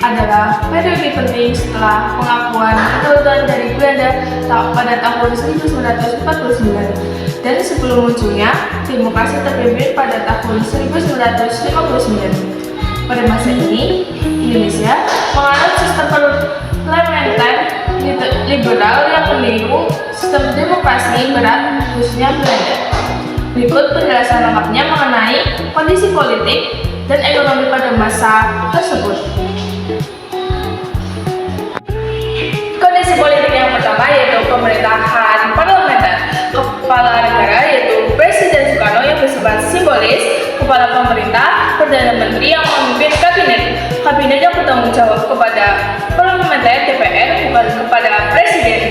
adalah periode penting setelah pengakuan kedaulatan dari Belanda pada tahun 1949 dan sebelum munculnya demokrasi terpimpin pada tahun 1959. Pada masa ini, Indonesia menganut sistem parlementer liberal yang meniru sistem demokrasi berat khususnya Belanda. Berikut penjelasan lengkapnya mengenai kondisi politik dan ekonomi pada masa tersebut. Kondisi politik yang pertama yaitu pemerintahan parlementer. Kepala negara yaitu Presiden Soekarno yang bersifat simbolis, kepala pemerintah, Perdana Menteri yang memimpin kabinet. Kabinet yang bertanggung jawab kepada parlementer DPR bukan kepada Presiden.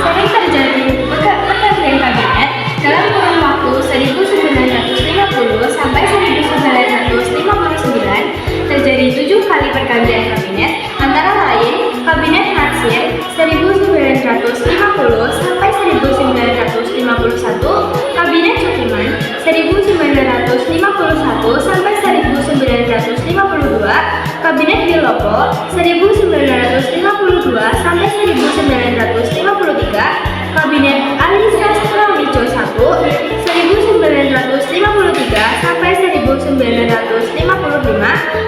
Sering terjadi pergantian kabinet dalam kurun waktu 1950 sampai 1959 terjadi 7 kali pergantian kabinet, antara lain Kabinet Natsir 1950 sampai 1951, Kabinet Sudirman 1951 sampai 1952, Kabinet Wilopo 1952 sampai 1953, Kabinet Ali Sastrawidjo I 1953 sampai 1955,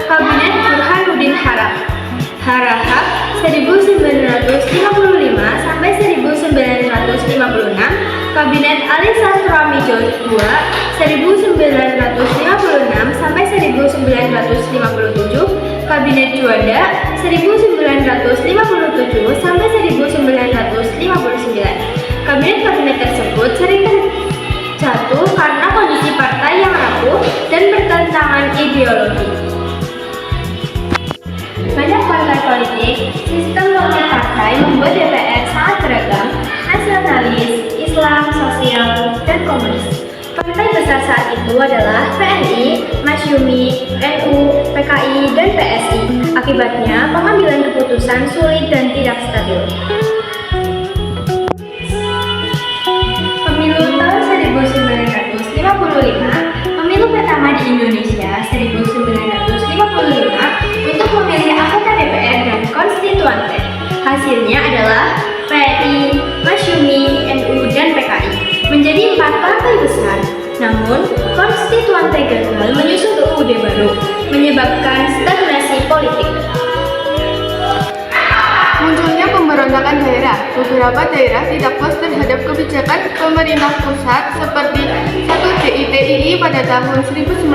Kabinet Burhanuddin Harahap 1955 sampai 1956, Kabinet Ali Sastrawidjo II 1956 sampai 1957, Kabinet Juanda 1957 sampai 1959. Kabinet-kabinet tersebut sering terjatuh karena kondisi partai yang rapuh dan bertentangan ideologi. Banyak partai politik, sistem multi-partai membuat DPR sangat beragam, nasionalis, Islam, sosial, dan komunis. Partai besar saat itu adalah PNI, Masyumi, NU, PKI, dan PSI. Akibatnya, pengambilan keputusan sulit dan tidak stabil. Pemilu tahun 1955, pemilu pertama di Indonesia 1955 untuk memilih anggota DPR dan konstituante. Hasilnya adalah PNI, Masyumi, NU, dan PKI menjadi 4 partai besar. Namun, konstituante gagal menyusun UUD baru, menyebabkan stagnasi politik. Munculnya pemberontakan daerah. Beberapa daerah tidak puas terhadap kebijakan pemerintah pusat seperti 1 DITII pada tahun 1949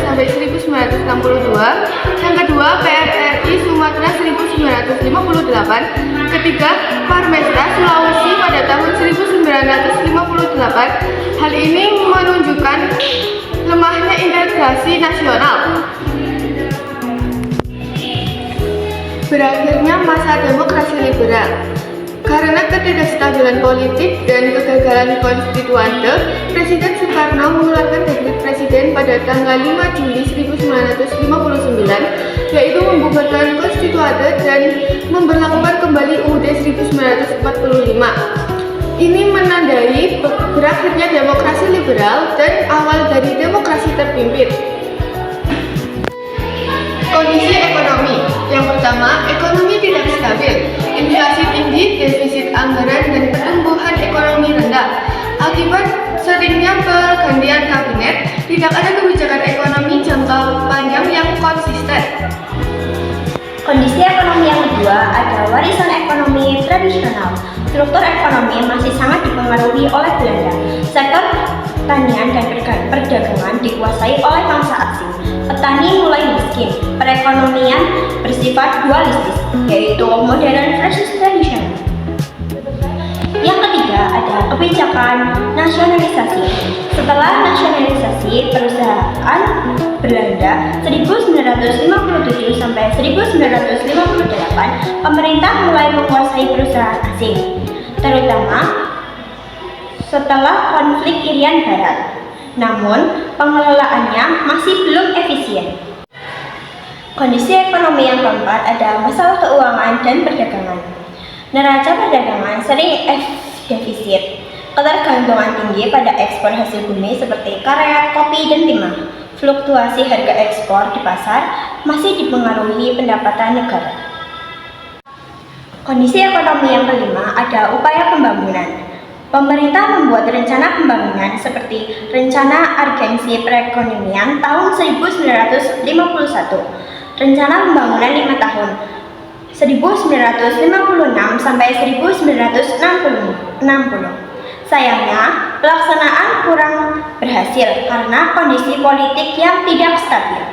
sampai 1962, yang kedua PRRI Sumatera 1958, ketiga Parmesta Sulawesi pada tahun 1958. Hal ini menunjukkan lemahnya integrasi nasional. Berakhirnya masa demokrasi liberal. Karena ketidakstabilan politik dan kegagalan konstituante, Presiden Soekarno mengeluarkan dekret presiden pada tanggal 5 Juli 1959, yaitu membubarkan konstituante dan memberlakukan kembali UUD 1945. Ini menandai berakhirnya demokrasi liberal dan awal dari demokrasi terpimpin. Kondisi ekonomi. Yang pertama, ekonomi tidak stabil, inflasi tinggi, defisit anggaran, dan pertumbuhan ekonomi rendah. Akibat seringnya pergantian kabinet, tidak ada kebijakan ekonomi jangka panjang yang konsisten. Kondisi ekonomi yang kedua ada warisan ekonomi tradisional. Struktur ekonomi masih sangat dipengaruhi oleh Belanda. Sektor pertanian dan perdagangan dikuasai oleh bangsa asing. Petani mulai miskin. Perekonomian bersifat dualistis, yaitu modern versus tradisional. Yang ketiga ada kebijakan nasionalisasi. Setelah nasionalisasi perusahaan Belanda 1957 sampai 1958, pemerintah mulai menguasai perusahaan asing, terutama setelah konflik Irian Barat. Namun, pengelolaannya masih belum efisien. Kondisi ekonomi yang keempat ada masalah keuangan dan perdagangan. Neraca perdagangan sering defisit. Ketergantungan tinggi pada ekspor hasil bumi seperti karet, kopi, dan timah. Fluktuasi harga ekspor di pasar masih dipengaruhi pendapatan negara. Kondisi ekonomi yang kelima ada upaya pembangunan. Pemerintah membuat rencana pembangunan seperti Rencana Urgensi Perekonomian tahun 1951, Rencana Pembangunan 5 tahun 1956 sampai 1960. Sayangnya, pelaksanaan kurang berhasil karena kondisi politik yang tidak stabil.